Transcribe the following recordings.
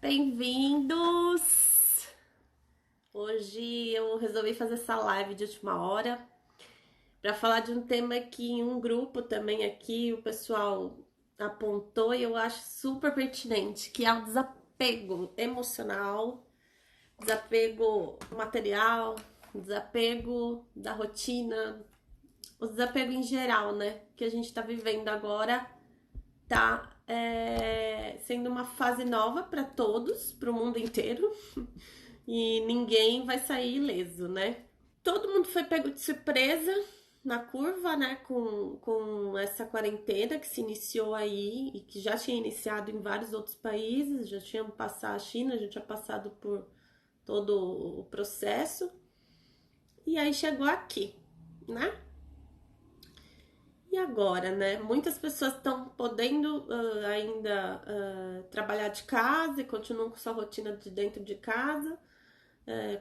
Bem-vindos! Hoje eu resolvi fazer essa live de última hora para falar de um tema que em um grupo também aqui o pessoal apontou e eu acho super pertinente, que é o desapego emocional, desapego material, desapego da rotina, o desapego em geral, né? Que a gente tá vivendo agora tá sendo uma fase nova para todos, para o mundo inteiro, e ninguém vai sair ileso, né? Todo mundo foi pego de surpresa na curva, né, com essa quarentena que se iniciou aí e que já tinha iniciado em vários outros países, já tinha passado a China, já tinha passado por todo o processo, e aí chegou aqui, né? E agora, né? Muitas pessoas estão podendo ainda trabalhar de casa e continuam com sua rotina de dentro de casa,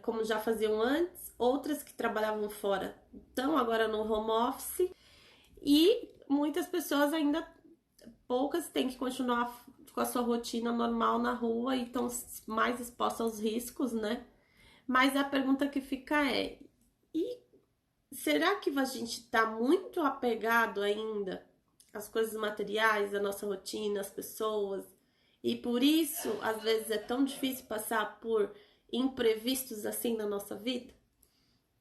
como já faziam antes. Outras que trabalhavam fora estão agora no home office. E muitas pessoas ainda, poucas, têm que continuar com a sua rotina normal na rua e estão mais expostas aos riscos, né? Mas a pergunta que fica é: e será que a gente está muito apegado ainda às coisas materiais, à nossa rotina, às pessoas? E por isso, às vezes, é tão difícil passar por imprevistos assim na nossa vida?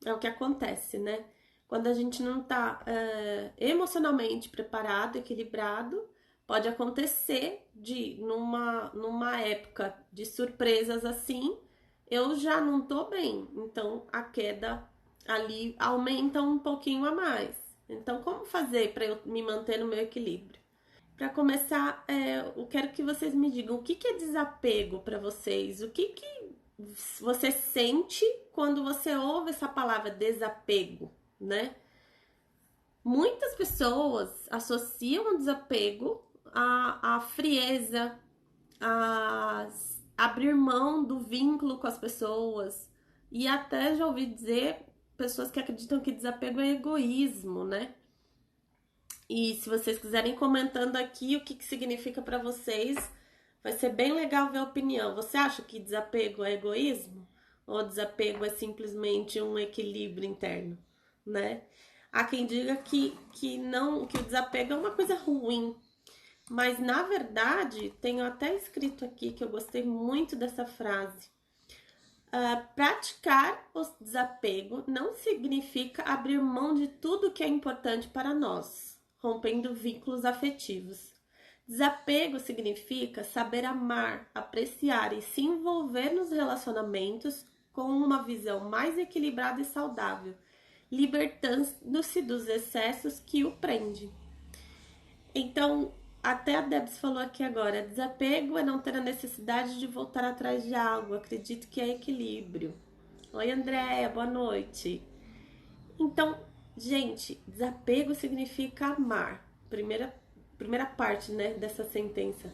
É o que acontece, né? Quando a gente não está emocionalmente preparado, equilibrado, pode acontecer de, numa época de surpresas assim, eu já não tô bem. Então, a queda ali aumenta um pouquinho a mais. Então, como fazer para eu me manter no meu equilíbrio? Para começar, eu quero que vocês me digam o que é desapego para vocês, o que você sente quando você ouve essa palavra desapego, né? Muitas pessoas associam o desapego à frieza, a abrir mão do vínculo com as pessoas. E até já ouvi dizer pessoas que acreditam que desapego é egoísmo, né? E se vocês quiserem comentando aqui o que significa para vocês, vai ser bem legal ver a opinião. Você acha que desapego é egoísmo? Ou desapego é simplesmente um equilíbrio interno, né? Há quem diga que não, que o desapego é uma coisa ruim, mas na verdade, tenho até escrito aqui que eu gostei muito dessa frase. Praticar o desapego não significa abrir mão de tudo que é importante para nós, rompendo vínculos afetivos. Desapego significa saber amar, apreciar e se envolver nos relacionamentos com uma visão mais equilibrada e saudável, libertando-se dos excessos que o prendem. Então, até a Debs falou aqui agora, desapego é não ter a necessidade de voltar atrás de algo, acredito que é equilíbrio. Oi, Andréia, boa noite. Então, gente, desapego significa amar. Primeira parte, né, dessa sentença.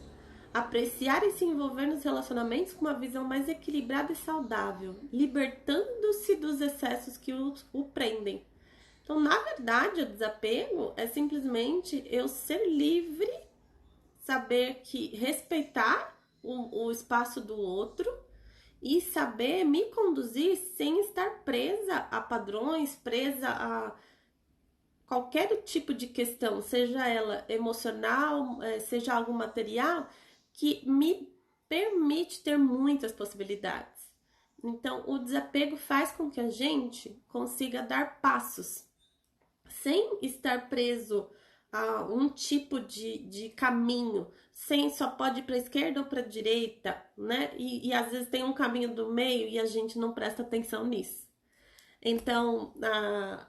Apreciar e se envolver nos relacionamentos com uma visão mais equilibrada e saudável, libertando-se dos excessos que o prendem. Então, na verdade, o desapego é simplesmente eu ser livre, saber que respeitar o espaço do outro e saber me conduzir sem estar presa a padrões, presa a qualquer tipo de questão, seja ela emocional, seja algo material, que me permite ter muitas possibilidades. Então, o desapego faz com que a gente consiga dar passos sem estar preso a um tipo de caminho, sem só pode ir para a esquerda ou para a direita, né? E às vezes tem um caminho do meio e a gente não presta atenção nisso. Então,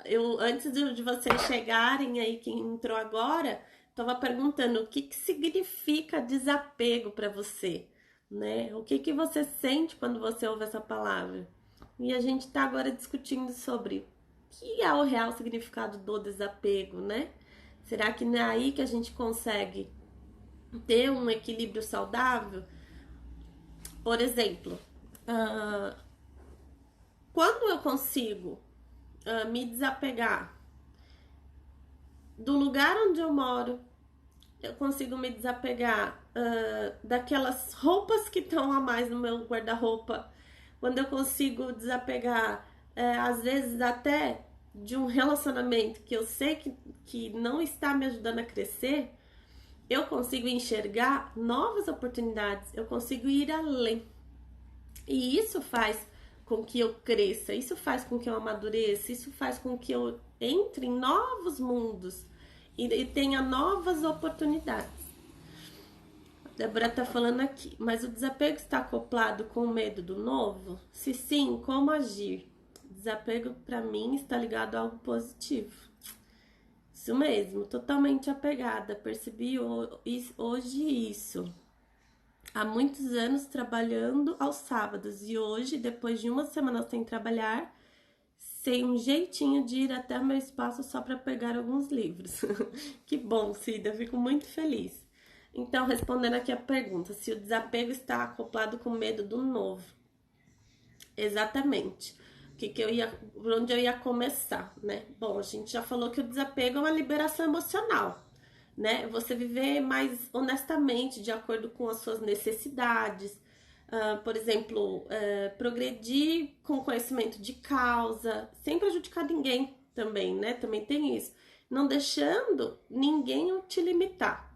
eu antes de vocês chegarem aí, quem entrou agora, estava perguntando o que significa desapego para você, né? O que você sente quando você ouve essa palavra? E a gente está agora discutindo sobre o que é o real significado do desapego, né? Será que não é aí que a gente consegue ter um equilíbrio saudável? Por exemplo, quando eu consigo me desapegar do lugar onde eu moro, eu consigo me desapegar daquelas roupas que estão a mais no meu guarda-roupa, quando eu consigo desapegar, às vezes até de um relacionamento que eu sei que não está me ajudando a crescer, eu consigo enxergar novas oportunidades, eu consigo ir além. E isso faz com que eu cresça, isso faz com que eu amadureça, isso faz com que eu entre em novos mundos e tenha novas oportunidades. A Débora tá falando aqui, mas o desapego está acoplado com o medo do novo? Se sim, como agir? Desapego para mim está ligado a algo positivo. Isso mesmo, totalmente apegada. Percebi hoje isso. Há muitos anos trabalhando aos sábados e hoje, depois de uma semana sem trabalhar, sei um jeitinho de ir até meu espaço só para pegar alguns livros. Que bom, Cida, eu fico muito feliz. Então, respondendo aqui a pergunta, se o desapego está acoplado com medo do novo. Exatamente. Por onde eu ia começar, né? Bom, a gente já falou que o desapego é uma liberação emocional, né? Você viver mais honestamente, de acordo com as suas necessidades. Por exemplo, progredir com conhecimento de causa, sem prejudicar ninguém também, né? Também tem isso. Não deixando ninguém te limitar.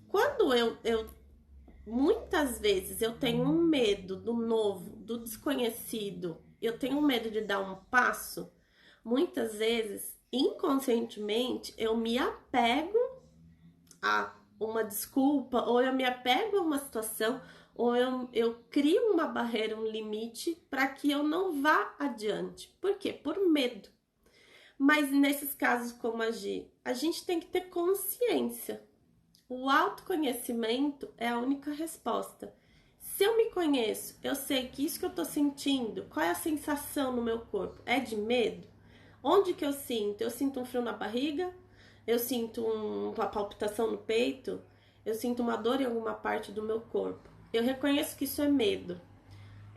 Quando muitas vezes eu tenho um medo do novo, do desconhecido, eu tenho medo de dar um passo, muitas vezes, inconscientemente, eu me apego a uma desculpa, ou eu me apego a uma situação, ou eu crio uma barreira, um limite, para que eu não vá adiante. Por quê? Por medo. Mas nesses casos, como agir? A gente tem que ter consciência. O autoconhecimento é a única resposta. Se eu me conheço, eu sei que isso que eu tô sentindo, qual é a sensação no meu corpo? É de medo? Onde que eu sinto? Eu sinto um frio na barriga? Eu sinto uma palpitação no peito? Eu sinto uma dor em alguma parte do meu corpo? Eu reconheço que isso é medo.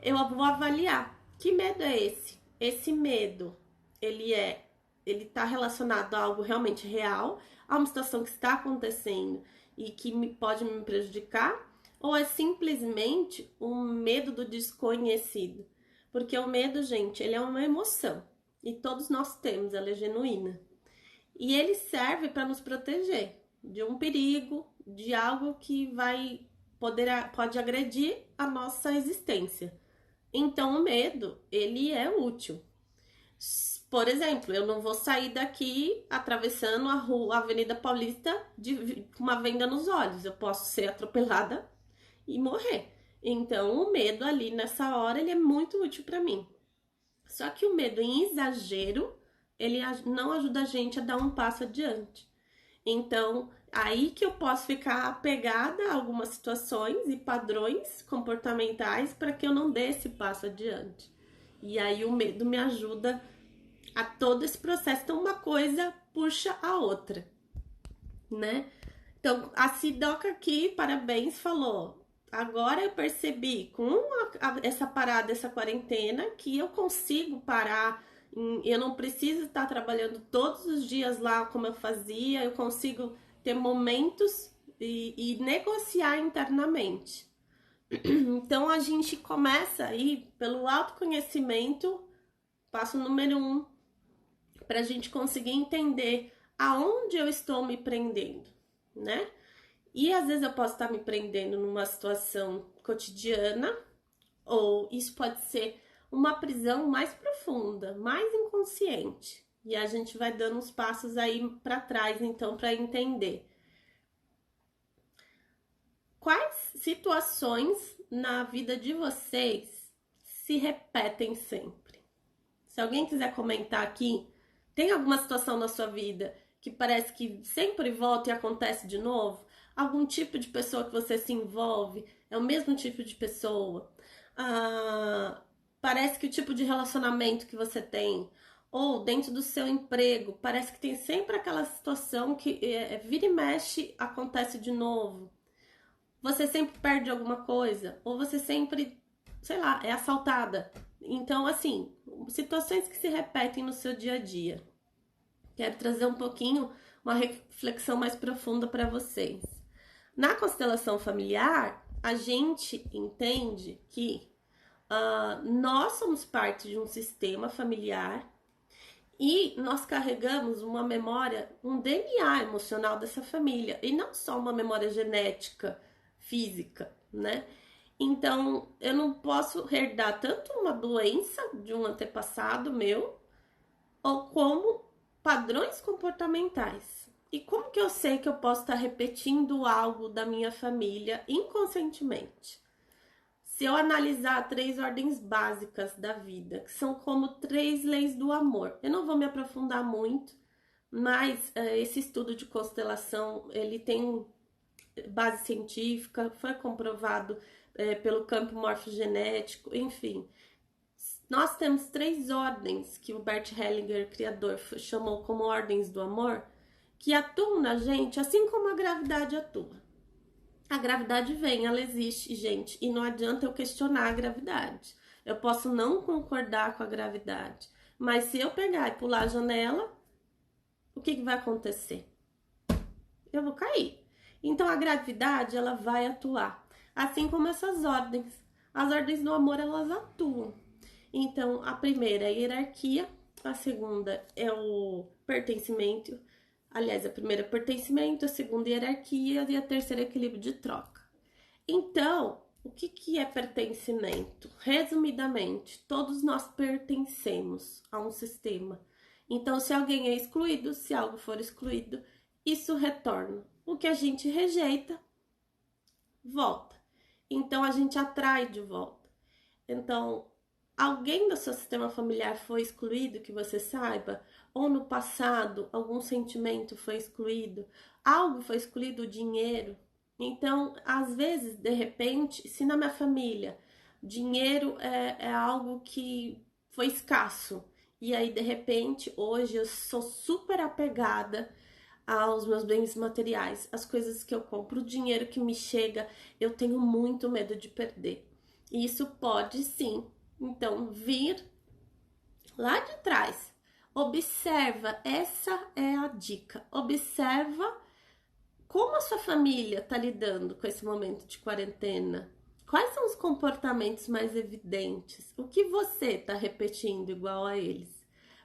Eu vou avaliar. Que medo é esse? Esse medo, ele tá relacionado a algo realmente real, a uma situação que está acontecendo e que pode me prejudicar? Ou é simplesmente um medo do desconhecido? Porque o medo, gente, ele é uma emoção. E todos nós temos, ela é genuína. E ele serve para nos proteger de um perigo, de algo que pode agredir a nossa existência. Então o medo, ele é útil. Por exemplo, eu não vou sair daqui atravessando a Avenida Paulista com uma venda nos olhos. Eu posso ser atropelada e morrer. Então o medo ali nessa hora, ele é muito útil para mim. Só que o medo em exagero, ele não ajuda a gente a dar um passo adiante. Então, aí que eu posso ficar apegada a algumas situações e padrões comportamentais para que eu não dê esse passo adiante. E aí o medo me ajuda a todo esse processo. Então, uma coisa puxa a outra, né? Então, a Sidoca aqui, parabéns, falou: agora eu percebi com essa parada, essa quarentena, que eu consigo parar, eu não preciso estar trabalhando todos os dias lá como eu fazia, eu consigo ter momentos e negociar internamente. Então a gente começa aí pelo autoconhecimento, passo número 1, para a gente conseguir entender aonde eu estou me prendendo, né? E às vezes eu posso estar me prendendo numa situação cotidiana, ou isso pode ser uma prisão mais profunda, mais inconsciente. E a gente vai dando uns passos aí para trás, então, para entender quais situações na vida de vocês se repetem sempre. Se alguém quiser comentar aqui, tem alguma situação na sua vida que parece que sempre volta e acontece de novo? Algum tipo de pessoa que você se envolve é o mesmo tipo de pessoa? Parece que o tipo de relacionamento que você tem, ou dentro do seu emprego, parece que tem sempre aquela situação que vira e mexe, acontece de novo. Você sempre perde alguma coisa, ou você sempre, sei lá, é assaltada. Então, assim, situações que se repetem no seu dia a dia. Quero trazer um pouquinho, uma reflexão mais profunda para vocês. Na constelação familiar, a gente entende que nós somos parte de um sistema familiar e nós carregamos uma memória, um DNA emocional dessa família, e não só uma memória genética, física, né? Então, eu não posso herdar tanto uma doença de um antepassado meu, ou como padrões comportamentais. E como que eu sei que eu posso estar repetindo algo da minha família inconscientemente? Se eu analisar 3 ordens básicas da vida, que são como 3 leis do amor, eu não vou me aprofundar muito, mas esse estudo de constelação, ele tem base científica, foi comprovado pelo campo morfogenético, enfim. Nós temos 3 ordens que o Bert Hellinger, criador, chamou como ordens do amor, que atuam na gente assim como a gravidade atua. A gravidade vem, ela existe, gente, e não adianta eu questionar a gravidade. Eu posso não concordar com a gravidade, mas se eu pegar e pular a janela, o que vai acontecer? Eu vou cair. Então a gravidade, ela vai atuar, assim como essas ordens. As ordens do amor, elas atuam. Então, a primeira é a hierarquia, a segunda é o pertencimento. Aliás, a primeira é pertencimento, a segunda é hierarquia e a terceira é equilíbrio de troca. Então, o que é pertencimento? Resumidamente, todos nós pertencemos a um sistema. Então, se alguém é excluído, se algo for excluído, isso retorna. O que a gente rejeita, volta. Então, a gente atrai de volta. Então, alguém do seu sistema familiar foi excluído, que você saiba, ou no passado algum sentimento foi excluído, algo foi excluído, o dinheiro. Então, às vezes, de repente, se na minha família dinheiro é algo que foi escasso, e aí de repente, hoje eu sou super apegada aos meus bens materiais, as coisas que eu compro, o dinheiro que me chega, eu tenho muito medo de perder. E isso pode sim, então, vir lá de trás. Observa, essa é a dica. Observa como a sua família está lidando com esse momento de quarentena. Quais são os comportamentos mais evidentes? O que você está repetindo igual a eles?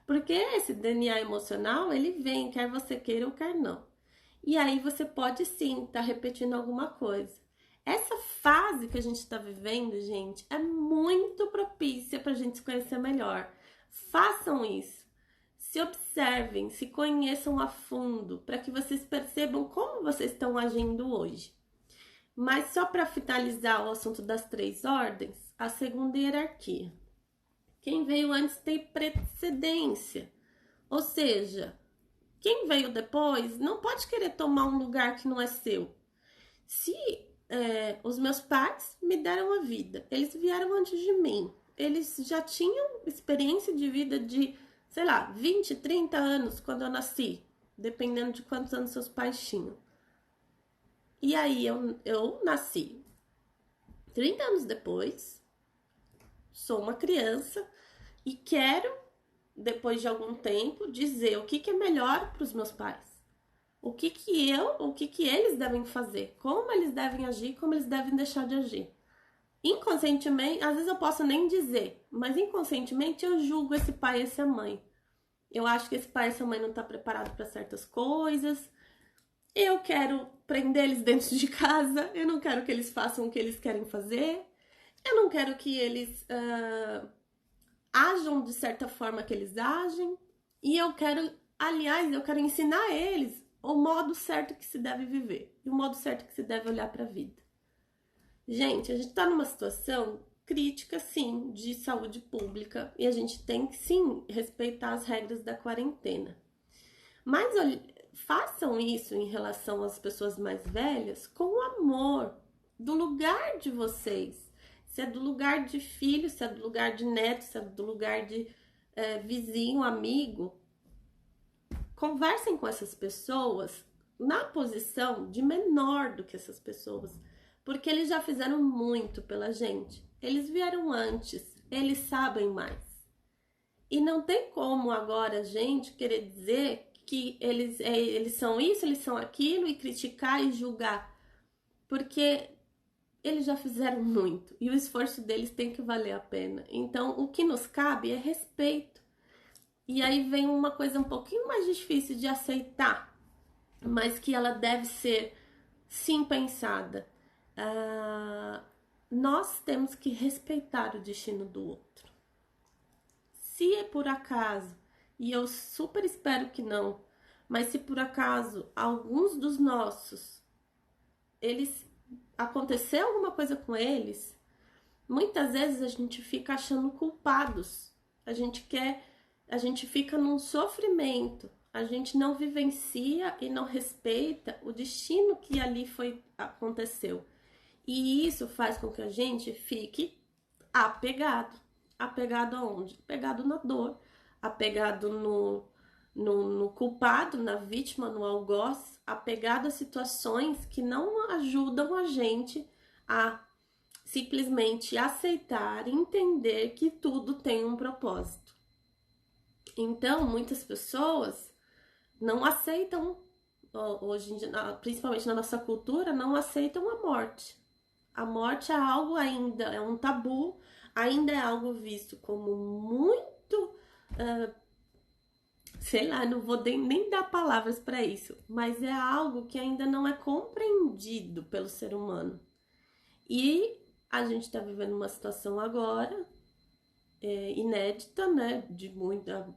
Porque esse DNA emocional, ele vem, quer você queira ou quer não. E aí você pode sim estar repetindo alguma coisa. Essa fase que a gente está vivendo, gente, é muito propícia para a gente se conhecer melhor. Façam isso. Se observem, se conheçam a fundo, para que vocês percebam como vocês estão agindo hoje. Mas só para finalizar o assunto das 3 ordens, a segunda hierarquia. Quem veio antes tem precedência. Ou seja, quem veio depois não pode querer tomar um lugar que não é seu. Se os meus pais me deram a vida, eles vieram antes de mim, eles já tinham experiência de vida de, sei lá, 20, 30 anos quando eu nasci, dependendo de quantos anos seus pais tinham. E aí eu nasci 30 anos depois, sou uma criança e quero, depois de algum tempo, dizer o que é melhor para os meus pais. O que eles devem fazer, como eles devem agir, como eles devem deixar de agir. Inconscientemente, às vezes eu posso nem dizer, mas inconscientemente eu julgo esse pai e essa mãe. Eu acho que esse pai e essa mãe não tá preparado para certas coisas. Eu quero prender eles dentro de casa. Eu não quero que eles façam o que eles querem fazer. Eu não quero que eles ajam de certa forma que eles agem. E eu quero, aliás, eu quero ensinar eles o modo certo que se deve viver e o modo certo que se deve olhar para a vida. Gente, a gente está numa situação crítica, sim, de saúde pública e a gente tem que, sim, respeitar as regras da quarentena. Mas façam isso em relação às pessoas mais velhas com o amor do lugar de vocês. Se é do lugar de filho, se é do lugar de neto, se é do lugar de vizinho, amigo. Conversem com essas pessoas na posição de menor do que essas pessoas, porque eles já fizeram muito pela gente. Eles vieram antes, eles sabem mais. E não tem como agora a gente querer dizer que eles são isso, eles são aquilo e criticar e julgar. porque eles já fizeram muito e o esforço deles tem que valer a pena. Então, o que nos cabe é respeito. E aí vem uma coisa um pouquinho mais difícil de aceitar, mas que ela deve ser sim pensada. Nós temos que respeitar o destino do outro. Se é por acaso, e eu super espero que não, mas se por acaso alguns dos nossos, eles aconteceu alguma coisa com eles, muitas vezes a gente fica achando culpados. A gente fica num sofrimento. A gente não vivencia e não respeita o destino que ali aconteceu. E isso faz com que a gente fique apegado. Apegado aonde? Apegado na dor, apegado no culpado, na vítima, no algoz, apegado a situações que não ajudam a gente a simplesmente aceitar e entender que tudo tem um propósito. Então, muitas pessoas não aceitam, hoje em dia, principalmente na nossa cultura, não aceitam a morte. A morte é algo ainda, é um tabu, ainda é algo visto como muito, sei lá, não vou nem dar palavras para isso, mas é algo que ainda não é compreendido pelo ser humano. E a gente está vivendo uma situação agora inédita, né?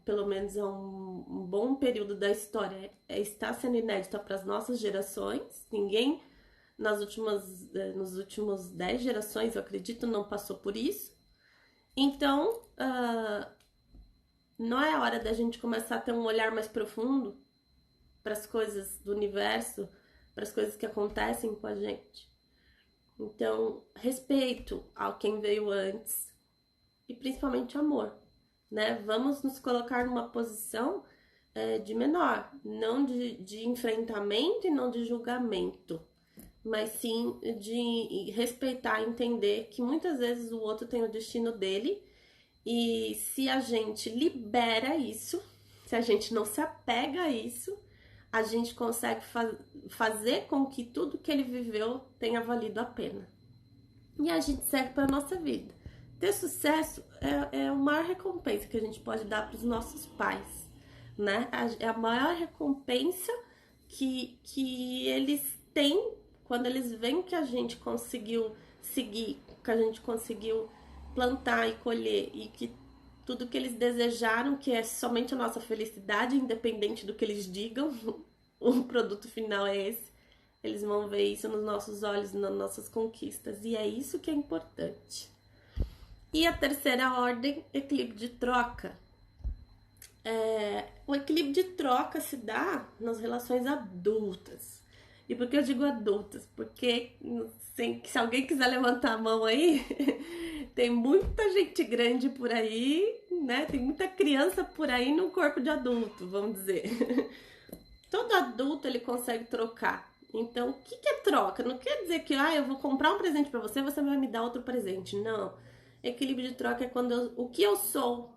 Pelo menos é um bom período da história, está sendo inédita para as nossas gerações. Ninguém nos últimos 10 gerações, eu acredito, não passou por isso. Então, não é hora da gente começar a ter um olhar mais profundo para as coisas do universo, para as coisas que acontecem com a gente. Então, respeito ao quem veio antes e principalmente amor, né? Vamos nos colocar numa posição de menor, não de enfrentamento e não de julgamento, mas sim de respeitar, entender que muitas vezes o outro tem o destino dele e se a gente libera isso, se a gente não se apega a isso, a gente consegue fazer com que tudo que ele viveu tenha valido a pena. E a gente segue para nossa vida. Ter sucesso é a maior recompensa que a gente pode dar para os nossos pais, né? É a maior recompensa que eles têm quando eles veem que a gente conseguiu seguir, que a gente conseguiu plantar e colher e que tudo que eles desejaram, que é somente a nossa felicidade, independente do que eles digam, o produto final é esse. Eles vão ver isso nos nossos olhos, nas nossas conquistas. E é isso que é importante. E a terceira ordem, equilíbrio de troca. O equilíbrio de troca se dá nas relações adultas. E por que eu digo adultas? Porque se alguém quiser levantar a mão aí, tem muita gente grande por aí, né? Tem muita criança por aí no corpo de adulto, vamos dizer. Todo adulto ele consegue trocar. Então, o que é troca? Não quer dizer que eu vou comprar um presente para você, você vai me dar outro presente. Não. Equilíbrio de troca é quando o que eu sou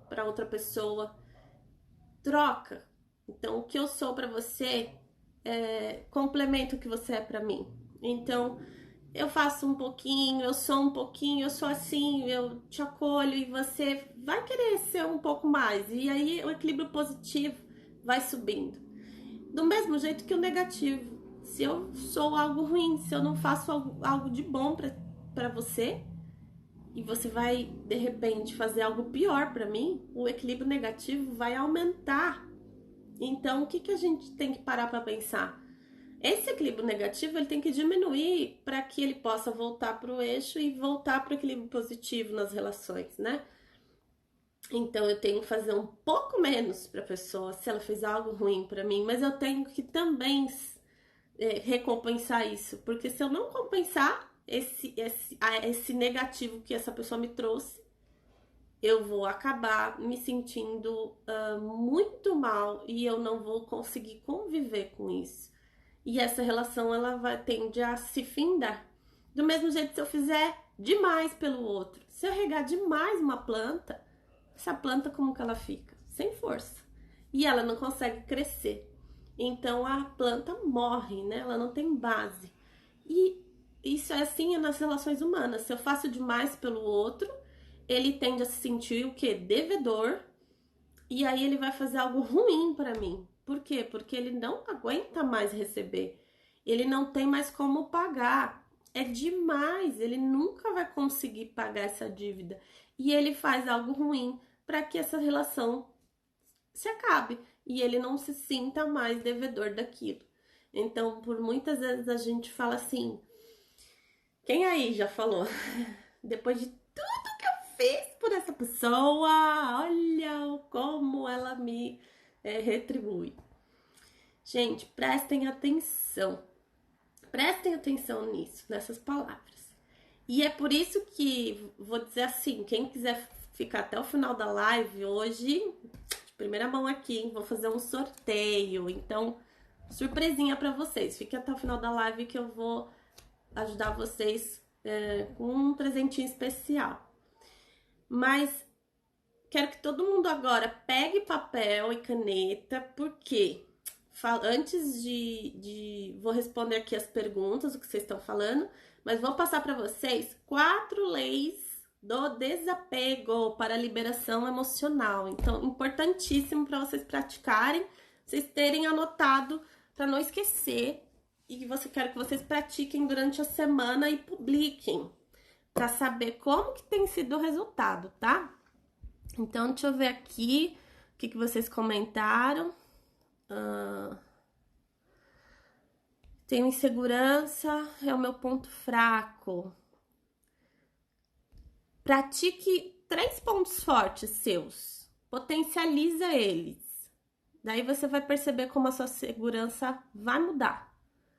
para outra pessoa troca. Então, o que eu sou para você complementa o que você é para mim. Então, eu faço um pouquinho, eu sou um pouquinho, eu sou assim, eu te acolho e você vai querer ser um pouco mais. E aí o equilíbrio positivo vai subindo. Do mesmo jeito que o negativo. Se eu sou algo ruim, se eu não faço algo de bom para você, e você vai, de repente, fazer algo pior para mim, o equilíbrio negativo vai aumentar. Então, o que a gente tem que parar para pensar? Esse equilíbrio negativo ele tem que diminuir para que ele possa voltar para o eixo e voltar para o equilíbrio positivo nas relações, né? Então eu tenho que fazer um pouco menos para a pessoa se ela fez algo ruim para mim, mas eu tenho que também recompensar isso, porque se eu não compensar esse negativo que essa pessoa me trouxe, eu vou acabar me sentindo muito mal e eu não vou conseguir conviver com isso. E essa relação ela tende a se findar. Do mesmo jeito, se eu fizer demais pelo outro, se eu regar demais uma planta, essa planta como que ela fica? Sem força. E ela não consegue crescer. Então a planta morre, né? Ela não tem base. E isso é assim nas relações humanas. Se eu faço demais pelo outro, ele tende a se sentir o quê? Devedor. E aí ele vai fazer algo ruim para mim. Por quê? Porque ele não aguenta mais receber. Ele não tem mais como pagar. É demais. Ele nunca vai conseguir pagar essa dívida. E ele faz algo ruim para que essa relação se acabe e ele não se sinta mais devedor daquilo. Então, por muitas vezes a gente fala assim: quem aí já falou? Depois de tudo que eu fiz por essa pessoa, olha como ela me retribui. Gente, prestem atenção nisso, nessas palavras. E é por isso que vou dizer assim: quem quiser ficar até o final da live hoje, de primeira mão aqui, hein, vou fazer um sorteio. Então, surpresinha para vocês. Fique até o final da live que eu vou ajudar vocês com um presentinho especial. Mas quero que todo mundo agora pegue papel e caneta, porque antes vou responder aqui as perguntas, o que vocês estão falando, mas vou passar para vocês 4 leis do desapego para a liberação emocional. Então, importantíssimo para vocês praticarem, vocês terem anotado para não esquecer, e que quero que vocês pratiquem durante a semana e publiquem para saber como que tem sido o resultado, tá? Então, deixa eu ver aqui o que vocês comentaram. Tenho insegurança, é o meu ponto fraco. Pratique 3 pontos fortes seus. Potencializa eles. Daí você vai perceber como a sua segurança vai mudar.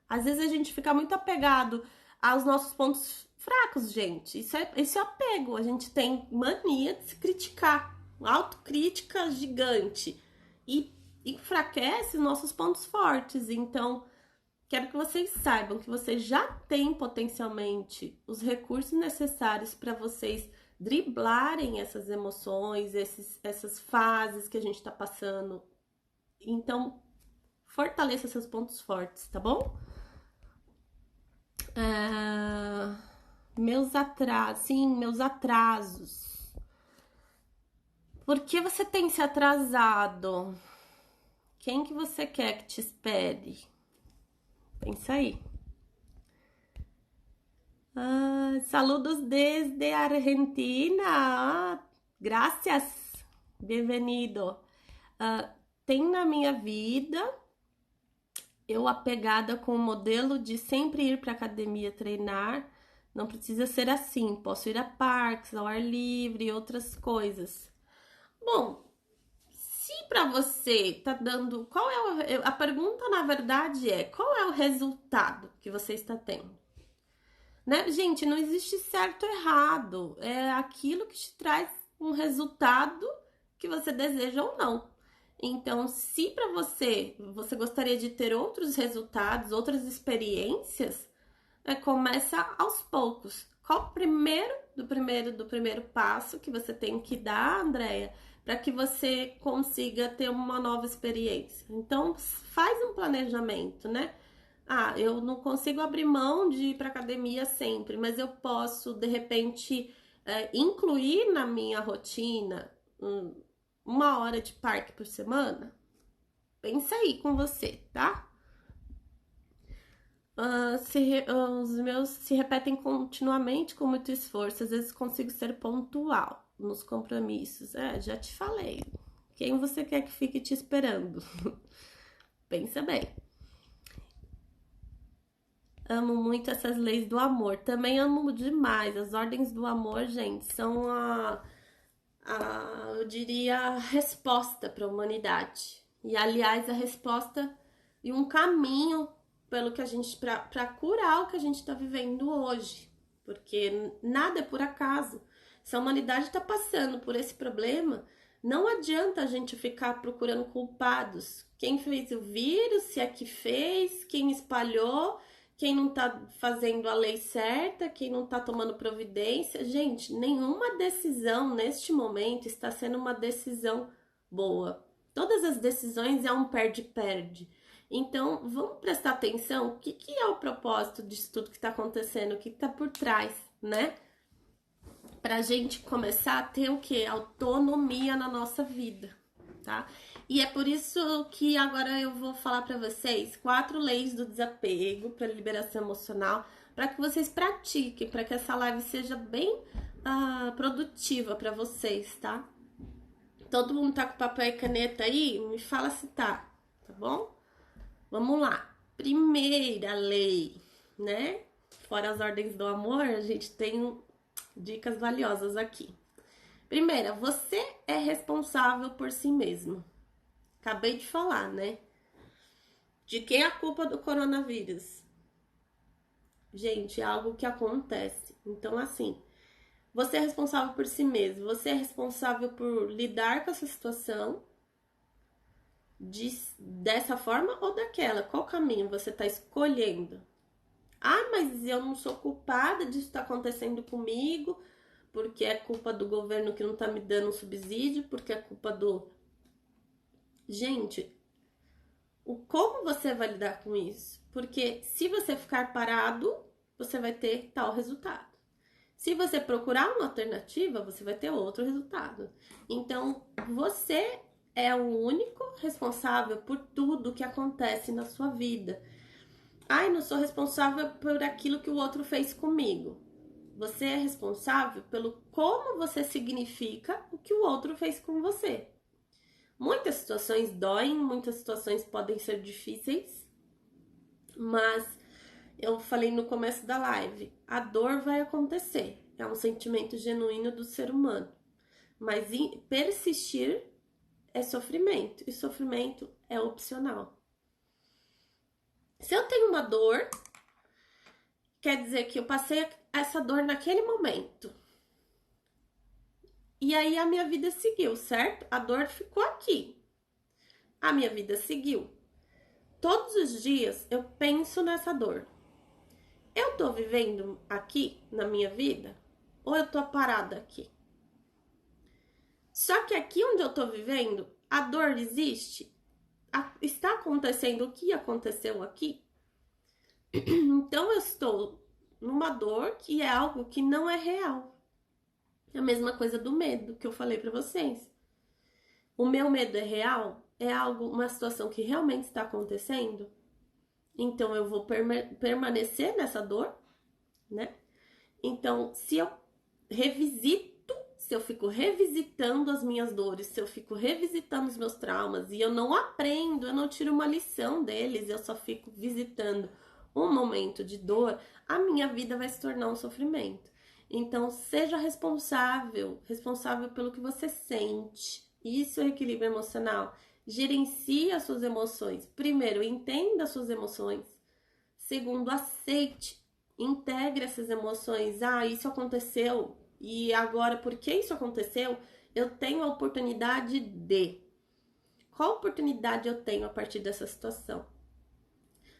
Às vezes a gente fica muito apegado aos nossos pontos fracos, gente. Isso é apego. A gente tem mania de se criticar. Autocrítica gigante. E enfraquece os nossos pontos fortes. Então, quero que vocês saibam que vocês já têm potencialmente os recursos necessários para vocês driblarem essas emoções, essas fases que a gente está passando. Então, fortaleça seus pontos fortes, tá bom? Meus atrasos. Por que você tem se atrasado? Quem que você quer que te espere? Pensa aí. Saludos desde Argentina. Gracias. Bem-vindo. Tem na minha vida eu apegada com o modelo de sempre ir para academia treinar. Não precisa ser assim. Posso ir a parques, ao ar livre e outras coisas. Bom, se para você tá dando, a pergunta na verdade é: qual é o resultado que você está tendo? Né? Gente, não existe certo ou errado. É aquilo que te traz um resultado que você deseja ou não. Então, se para você gostaria de ter outros resultados, outras experiências, começa aos poucos. Qual do primeiro passo que você tem que dar, Andréia, para que você consiga ter uma nova experiência? Então, faz um planejamento, né? Eu não consigo abrir mão de ir para academia sempre, mas eu posso, de repente, incluir na minha rotina 1 hora de parque por semana? Pensa aí com você, tá? Os meus se repetem continuamente com muito esforço. Às vezes consigo ser pontual nos compromissos. Já te falei. Quem você quer que fique te esperando? Pensa bem. Amo muito essas leis do amor. Também amo demais. As ordens do amor, gente, são eu diria, a resposta para a humanidade. E, aliás, a resposta e um caminho pelo que a gente, para curar o que a gente está vivendo hoje. Porque nada é por acaso. Se a humanidade está passando por esse problema, não adianta a gente ficar procurando culpados. Quem fez o vírus, se é que fez, quem espalhou, quem não tá fazendo a lei certa, quem não tá tomando providência. Gente, nenhuma decisão neste momento está sendo uma decisão boa. Todas as decisões é um perde-perde. Então, vamos prestar atenção, o que, que é o propósito disso tudo que tá acontecendo, o que tá por trás, né? Pra gente começar a ter o quê? Autonomia na nossa vida, tá? E é por isso que agora eu vou falar pra vocês 4 leis do desapego para liberação emocional, para que vocês pratiquem, para que essa live seja bem produtiva pra vocês, tá? Todo mundo tá com papel e caneta aí? Me fala se tá bom? Vamos lá. Primeira lei, né? Fora as ordens do amor, a gente tem dicas valiosas aqui. Primeira, você é responsável por si mesmo. Acabei de falar, né? De quem é a culpa do coronavírus? Gente, é algo que acontece. Então, assim, você é responsável por si mesmo. Você é responsável por lidar com essa situação dessa forma ou daquela. Qual caminho você está escolhendo? Ah, mas eu não sou culpada disso estar acontecendo comigo, porque é culpa do governo que não tá me dando um subsídio, porque é culpa do... Gente, como você vai lidar com isso? Porque se você ficar parado, você vai ter tal resultado. Se você procurar uma alternativa, você vai ter outro resultado. Então, você é o único responsável por tudo que acontece na sua vida. Ai, não sou responsável por aquilo que o outro fez comigo. Você é responsável pelo como você significa o que o outro fez com você. Muitas situações doem, muitas situações podem ser difíceis, mas eu falei no começo da live, a dor vai acontecer, é um sentimento genuíno do ser humano, mas persistir é sofrimento, e sofrimento é opcional. Se eu tenho uma dor, quer dizer que eu passei essa dor naquele momento. E aí a minha vida seguiu, certo? A dor ficou aqui. A minha vida seguiu. Todos os dias eu penso nessa dor. Eu tô vivendo aqui na minha vida ou eu tô parada aqui? Só que aqui onde eu tô vivendo, a dor existe? Está acontecendo o que aconteceu aqui? Então eu estou numa dor que é algo que não é real. É a mesma coisa do medo que eu falei pra vocês. O meu medo é real? É algo, uma situação que realmente está acontecendo? Então eu vou permanecer nessa dor, né? Então, se eu fico revisitando as minhas dores, se eu fico revisitando os meus traumas e eu não aprendo, eu não tiro uma lição deles, eu só fico visitando um momento de dor, a minha vida vai se tornar um sofrimento. Então, seja responsável pelo que você sente. Isso é equilíbrio emocional. Gerencie as suas emoções. Primeiro, entenda as suas emoções. Segundo, aceite. Integre essas emoções. Ah, isso aconteceu. E agora, porque isso aconteceu, eu tenho a oportunidade de. Qual oportunidade eu tenho a partir dessa situação?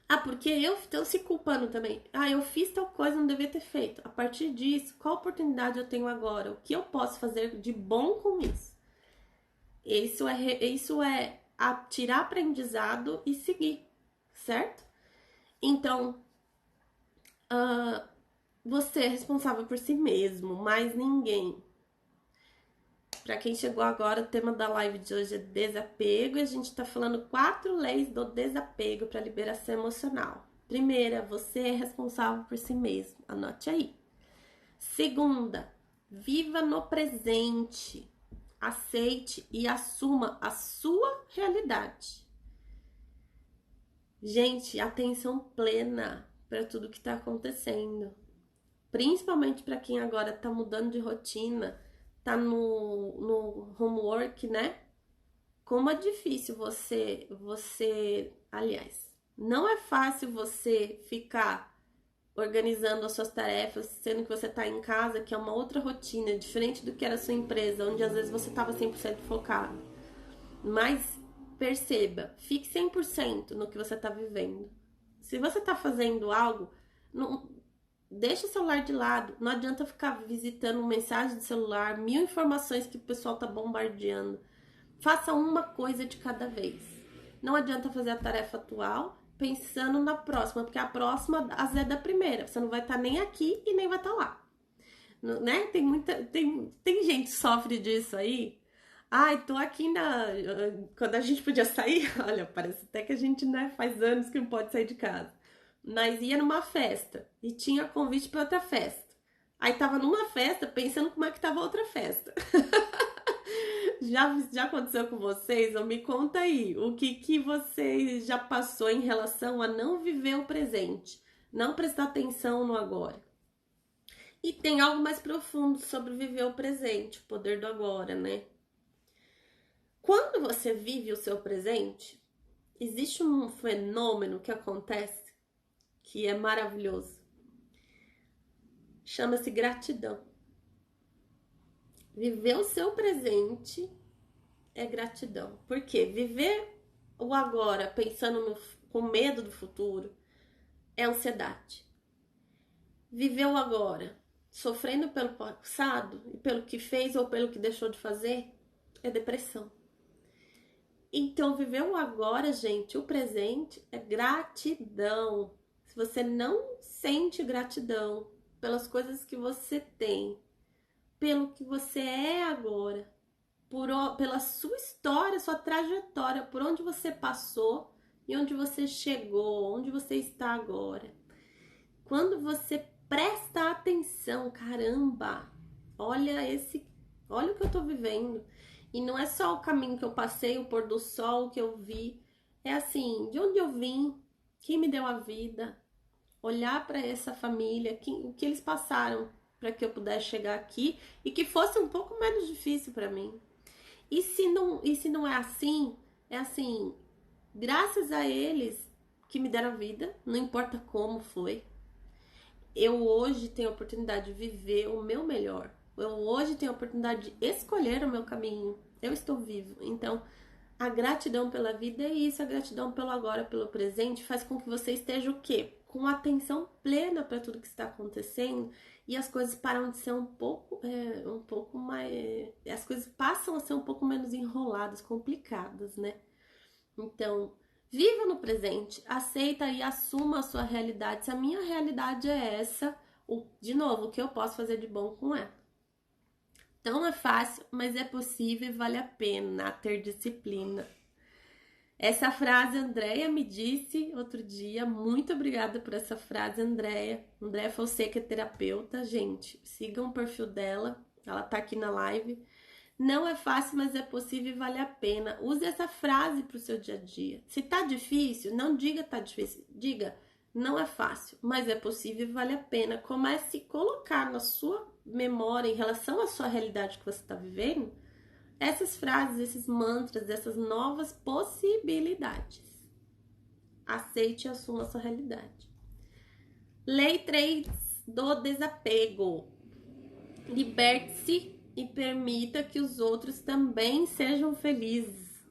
Ah, porque eu estou se culpando também. Ah, eu fiz tal coisa, não devia ter feito. A partir disso, qual oportunidade eu tenho agora? O que eu posso fazer de bom com isso? Isso é tirar aprendizado e seguir, certo? Então, você é responsável por si mesmo, mais ninguém. Para quem chegou agora, o tema da live de hoje é desapego e a gente tá falando 4 leis do desapego para liberação emocional. Primeira, você é responsável por si mesmo. Anote aí. Segunda, viva no presente. Aceite e assuma a sua realidade. Gente, atenção plena para tudo que tá acontecendo. Principalmente para quem agora tá mudando de rotina, tá no homework, né? Como é difícil aliás, não é fácil você ficar organizando as suas tarefas, sendo que você tá em casa, que é uma outra rotina, diferente do que era a sua empresa, onde às vezes você tava 100% focado. Mas perceba, fique 100% no que você tá vivendo. Se você tá fazendo algo, não, deixa o celular de lado. Não adianta ficar visitando mensagem de celular, 1000 informações que o pessoal tá bombardeando. Faça uma coisa de cada vez. Não adianta fazer a tarefa atual pensando na próxima, porque a próxima às vezes é da primeira. Você não vai estar nem aqui e nem vai estar lá. Né? Tem gente que sofre disso aí. Ai, tô aqui na. Quando a gente podia sair, olha, parece até que a gente, né, faz anos que não pode sair de casa. Mas ia numa festa e tinha convite para outra festa. Aí tava numa festa pensando como é que tava a outra festa. Já aconteceu com vocês? Ou me conta aí, o que você já passou em relação a não viver o presente, não prestar atenção no agora. E tem algo mais profundo sobre viver o presente, o poder do agora, né? Quando você vive o seu presente, existe um fenômeno que acontece que é maravilhoso. Chama-se gratidão. Viver o seu presente é gratidão. Por quê? Viver o agora pensando com medo do futuro é ansiedade. Viver o agora sofrendo pelo passado e pelo que fez ou pelo que deixou de fazer é depressão. Então, viver o agora, gente, o presente é gratidão. Se você não sente gratidão pelas coisas que você tem, pelo que você é agora, pela sua história, sua trajetória, por onde você passou e onde você chegou, onde você está agora. Quando você presta atenção, caramba, olha o que eu tô vivendo. E não é só o caminho que eu passei, o pôr do sol que eu vi. É assim, de onde eu vim, quem me deu a vida, olhar para essa família, o que eles passaram para que eu pudesse chegar aqui e que fosse um pouco menos difícil para mim. E se não é assim, graças a eles que me deram a vida, não importa como foi. Eu hoje tenho a oportunidade de viver o meu melhor. Eu hoje tenho a oportunidade de escolher o meu caminho. Eu estou vivo. Então, a gratidão pela vida é isso. A gratidão pelo agora, pelo presente, faz com que você esteja o quê? Com atenção plena para tudo que está acontecendo. E as coisas param de ser um pouco mais... As coisas passam a ser um pouco menos enroladas, complicadas, né? Então, viva no presente, aceita e assuma a sua realidade. Se a minha realidade é essa, de novo, o que eu posso fazer de bom com ela? Não é fácil, mas é possível e vale a pena ter disciplina. Essa frase a Andréia me disse outro dia. Muito obrigada por essa frase, Andréia. Andréia Fonseca é terapeuta. Gente, sigam o perfil dela. Ela tá aqui na live. Não é fácil, mas é possível e vale a pena. Use essa frase para o seu dia a dia. Se tá difícil, não diga tá difícil. Diga, não é fácil, mas é possível e vale a pena. Comece a colocar na sua memória, em relação à sua realidade que você está vivendo, essas frases, esses mantras, essas novas possibilidades. Aceite e assuma a sua realidade. Lei 3 do desapego. Liberte-se e permita que os outros também sejam felizes.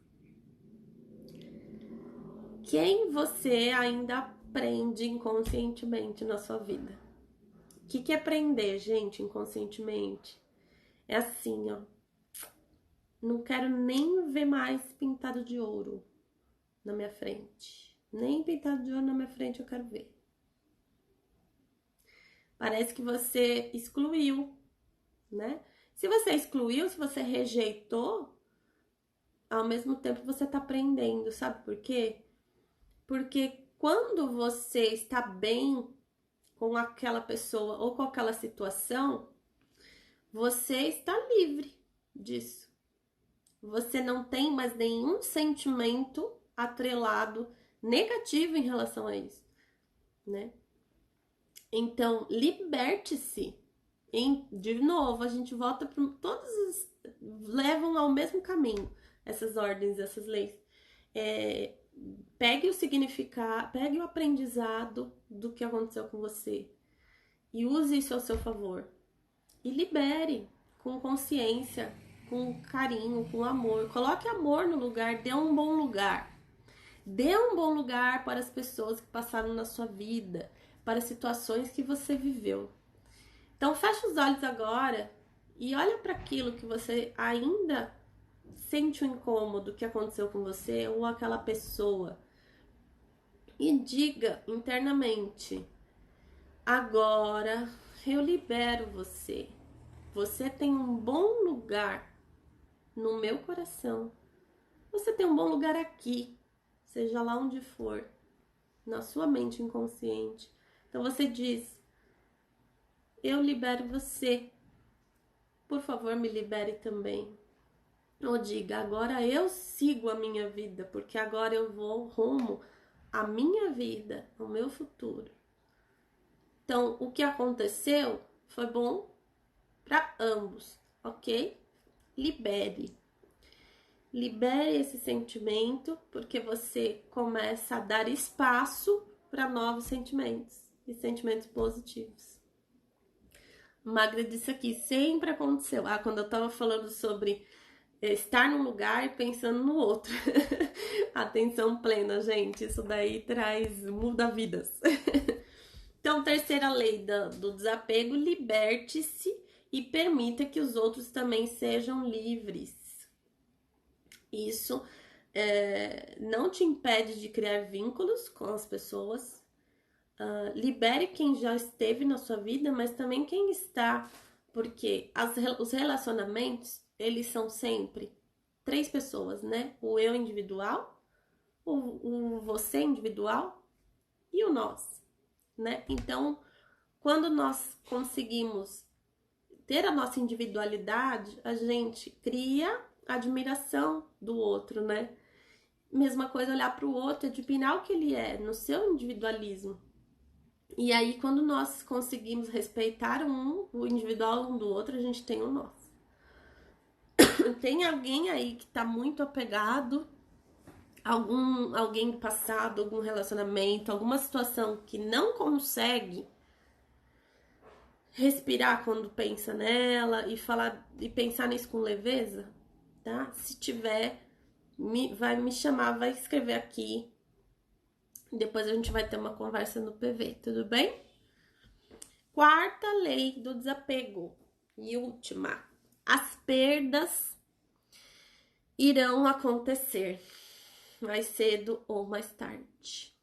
Quem você ainda aprende inconscientemente na sua vida? O que é aprender, gente, inconscientemente? É assim, ó. Não quero nem ver mais pintado de ouro na minha frente. Nem pintado de ouro na minha frente eu quero ver. Parece que você excluiu, né? Se você excluiu, se você rejeitou, ao mesmo tempo você tá aprendendo, sabe por quê? Porque quando você está bem com aquela pessoa ou com aquela situação, você está livre disso. Você não tem mais nenhum sentimento atrelado negativo em relação a isso, né? Então, liberte-se. De novo, a gente volta para todos levam ao mesmo caminho, essas ordens, essas leis. Pegue o significado, pegue o aprendizado do que aconteceu com você e use isso ao seu favor. E libere com consciência, com carinho, com amor. Coloque amor no lugar, dê um bom lugar. Dê um bom lugar para as pessoas que passaram na sua vida, para as situações que você viveu. Então fecha os olhos agora e olha para aquilo que você ainda sente o incômodo que aconteceu com você ou aquela pessoa e diga internamente: agora eu libero você. Você tem um bom lugar no meu coração. Você tem um bom lugar aqui, seja lá onde for, na sua mente inconsciente. Então você diz: eu libero você. Por favor, me libere também. Ou diga: agora eu sigo a minha vida, porque agora eu vou rumo à minha vida, ao meu futuro. Então, o que aconteceu foi bom para ambos, ok? Libere. Libere esse sentimento, porque você começa a dar espaço para novos sentimentos e sentimentos positivos. Magda disse aqui, sempre aconteceu. Quando eu tava falando sobre estar num lugar e pensando no outro. Atenção plena, gente. Isso daí muda vidas. Então, terceira lei do desapego: liberte-se e permita que os outros também sejam livres. Isso não te impede de criar vínculos com as pessoas. Libere quem já esteve na sua vida, mas também quem está, porque os relacionamentos, eles são sempre 3 pessoas, né? O eu individual, o você individual e o nós, né? Então, quando nós conseguimos ter a nossa individualidade, a gente cria admiração do outro, né? Mesma coisa olhar para o outro, admirar o que ele é, no seu individualismo. E aí, quando nós conseguimos respeitar o individual um do outro, a gente tem o nosso. Tem alguém aí que tá muito apegado, alguém do passado, algum relacionamento, alguma situação que não consegue respirar quando pensa nela e pensar nisso com leveza, tá? Se tiver, vai me chamar, vai escrever aqui. Depois a gente vai ter uma conversa no PV, tudo bem? Quarta lei do desapego e última: as perdas irão acontecer mais cedo ou mais tarde.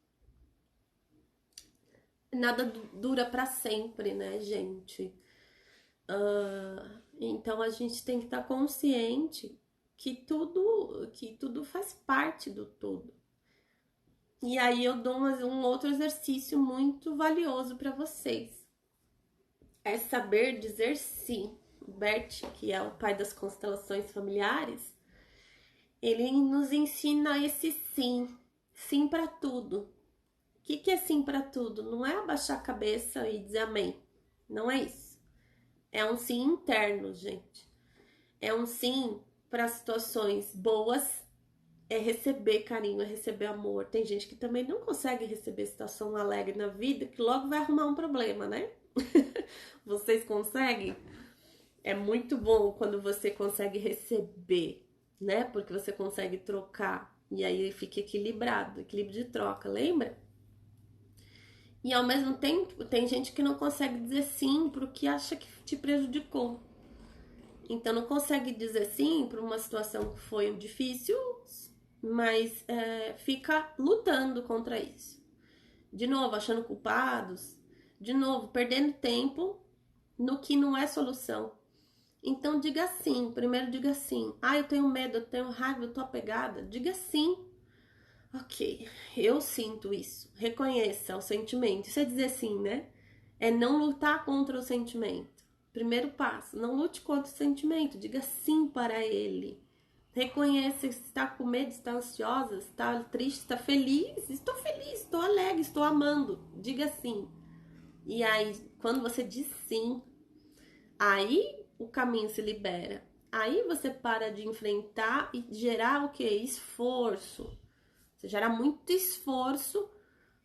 Nada dura para sempre, né, gente? Então a gente tem que estar consciente que tudo faz parte do todo. E aí eu dou um outro exercício muito valioso para vocês. É saber dizer sim. O Bert, que é o pai das constelações familiares, ele nos ensina esse sim. Sim para tudo. O que é sim para tudo? Não é abaixar a cabeça e dizer amém. Não é isso. É um sim interno, gente. É um sim para situações boas, é receber carinho, é receber amor. Tem gente que também não consegue receber situação alegre na vida, que logo vai arrumar um problema, né? Vocês conseguem? É muito bom quando você consegue receber, né? Porque você consegue trocar. E aí fica equilibrado, equilíbrio de troca, lembra? E ao mesmo tempo, tem gente que não consegue dizer sim pro que acha que te prejudicou. Então não consegue dizer sim para uma situação que foi difícil, mas fica lutando contra isso. De novo, achando culpados, de novo, perdendo tempo no que não é solução. Então diga sim, primeiro diga sim. Eu tenho medo, eu tenho raiva, eu tô apegada. Diga sim. Ok, eu sinto isso. Reconheça o sentimento. Isso é dizer sim, né? É não lutar contra o sentimento. Primeiro passo, não lute contra o sentimento. Diga sim para ele. Reconheça se está com medo, está ansiosa, está triste, está feliz. Estou feliz, estou alegre, estou amando. Diga sim. E aí, quando você diz sim, aí o caminho se libera. Aí você para de enfrentar e gerar o que? Esforço. Você gera muito esforço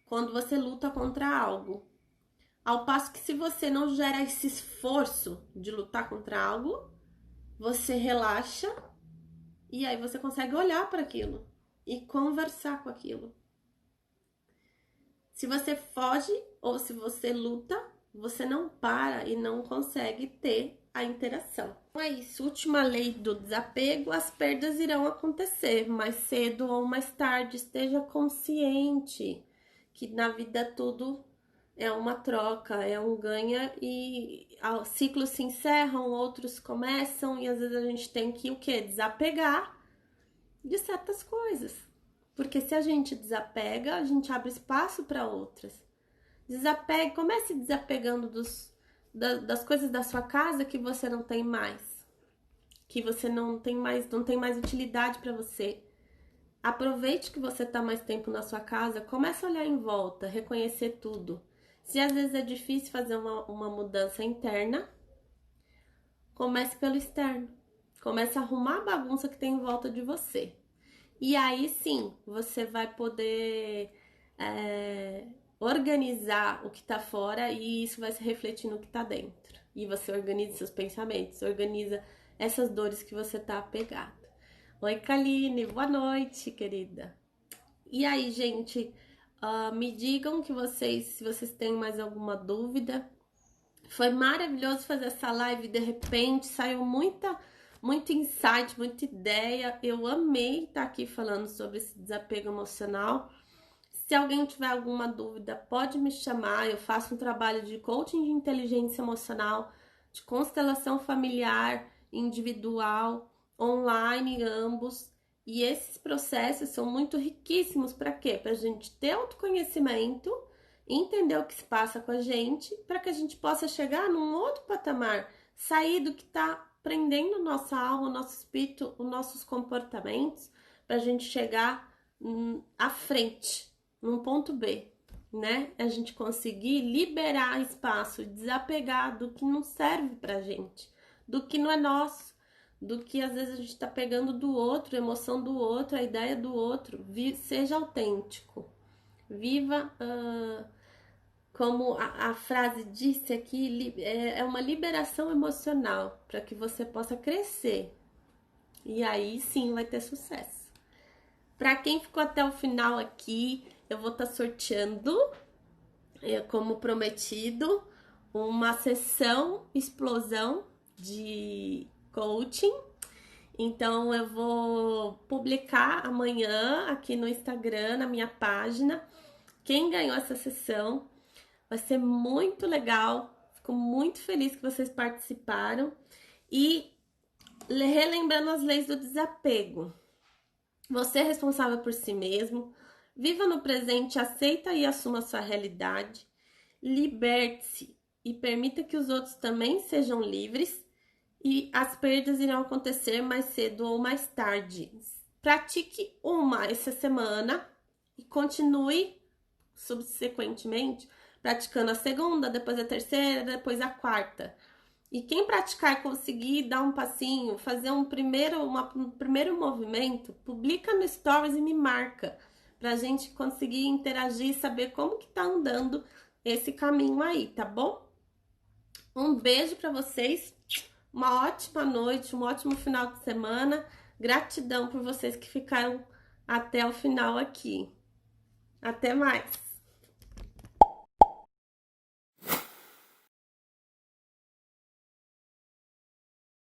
quando você luta contra algo. Ao passo que se você não gera esse esforço de lutar contra algo, você relaxa e aí você consegue olhar para aquilo e conversar com aquilo. Se você foge ou se você luta, você não para e não consegue ter a interação. Então é isso, última lei do desapego, as perdas irão acontecer mais cedo ou mais tarde. Esteja consciente que na vida tudo é uma troca, é um ganha e ciclos se encerram, outros começam e às vezes a gente tem que o quê? Desapegar de certas coisas. Porque se a gente desapega, a gente abre espaço para outras. Desapegue, comece desapegando das coisas da sua casa que você não tem mais, que você não tem mais utilidade para você. Aproveite que você está mais tempo na sua casa, comece a olhar em volta, reconhecer tudo. Se às vezes é difícil fazer uma mudança interna, comece pelo externo. Comece a arrumar a bagunça que tem em volta de você. E aí sim, você vai poder organizar o que tá fora e isso vai se refletir no que tá dentro. E você organiza seus pensamentos, organiza essas dores que você tá apegado. Oi, Kaline, boa noite, querida. E aí, gente, me digam se vocês têm mais alguma dúvida. Foi maravilhoso fazer essa live, de repente saiu muito insight, muita ideia. Eu amei estar aqui falando sobre esse desapego emocional. Se alguém tiver alguma dúvida, pode me chamar. Eu faço um trabalho de coaching de inteligência emocional, de constelação familiar, individual, online, ambos. E esses processos são muito riquíssimos para quê? Para a gente ter autoconhecimento, entender o que se passa com a gente, para que a gente possa chegar num outro patamar, sair do que está prendendo nossa alma, o nosso espírito, os nossos comportamentos, para a gente chegar à frente, num ponto B, né? A gente conseguir liberar espaço, desapegar do que não serve pra gente, do que não é nosso, do que às vezes a gente tá pegando do outro, a emoção do outro, a ideia do outro. Seja autêntico, viva como a frase disse aqui, é uma liberação emocional para que você possa crescer. E aí sim vai ter sucesso. Para quem ficou até o final aqui, eu vou estar sorteando, como prometido, uma sessão explosão de coaching. Então eu vou publicar amanhã aqui no Instagram, na minha página, quem ganhou essa sessão. Vai ser muito legal. Fico muito feliz que vocês participaram. E relembrando as leis do desapego. Você é responsável por si mesmo. Viva no presente, aceita e assuma a sua realidade. Liberte-se e permita que os outros também sejam livres. E as perdas irão acontecer mais cedo ou mais tarde. Pratique uma essa semana e continue subsequentemente praticando a segunda, depois a terceira, depois a quarta. E quem praticar e conseguir dar um passinho, fazer um primeiro movimento, publica no Stories e me marca, pra gente conseguir interagir e saber como que tá andando esse caminho aí, tá bom? Um beijo pra vocês, uma ótima noite, um ótimo final de semana. Gratidão por vocês que ficaram até o final aqui. Até mais!